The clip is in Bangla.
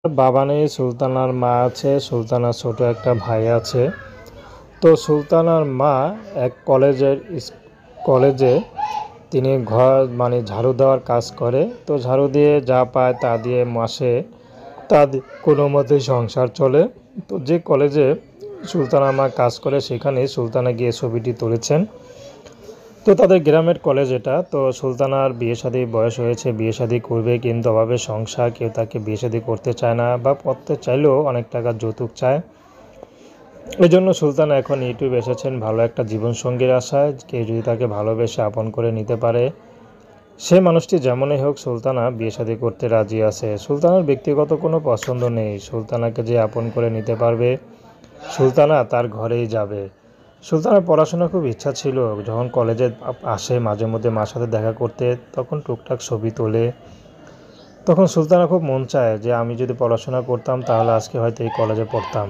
বাবা নেই, সুলতানার মা আছে, সুলতানার ছোট একটা ভাই আছে। তো সুলতানার মা এক কলেজে তিনি ঘর ঝাড়ু দেওয়ার কাজ করে। তো ঝাড়ু দিয়ে যা পায় তা দিয়ে মাসে কোনো মতে সংসার চলে। তো যে কলেজে সুলতানার মা কাজ করে সেখানে সুলতানা গিয়ে ছবিটি তুলেছেন। তো তাদের গ্রামের কলেজ এটা। তো সুলতানার বিয়ে শাদী বয়স হয়েছে, বিয়ে শাদী করবে, কিন্তু অভাবে সংসার, কেউ তাকে বিয়ে শাদী করতে চায় না, বা করতে চাইলেও অনেক টাকা যৌতুক চায়। এই জন্য সুলতানা এখন ইউটিউবে এসেছেন ভালো একটা জীবনসঙ্গীর আশায়। কেউ যদি তাকে ভালোবেসে আপন করে নিতে পারে, সে মানুষটি যেমনই হোক, সুলতানা বিয়ে শাদী করতে রাজি আছে। সুলতানার ব্যক্তিগত কোনো পছন্দ নেই, সুলতানাকে যে আপন করে নিতে পারবে সুলতানা তার ঘরেই যাবে। সুলতানার পড়াশোনার খুব ইচ্ছা ছিল, যখন কলেজে আসে মাঝে মধ্যে মার সাথে দেখা করতে, তখন টুকটাক ছবি তোলে। তখন সুলতানা খুব মন চায় যে আমি যদি পড়াশোনা করতাম তাহলে আজকে হয়তো এই কলেজে পড়তাম।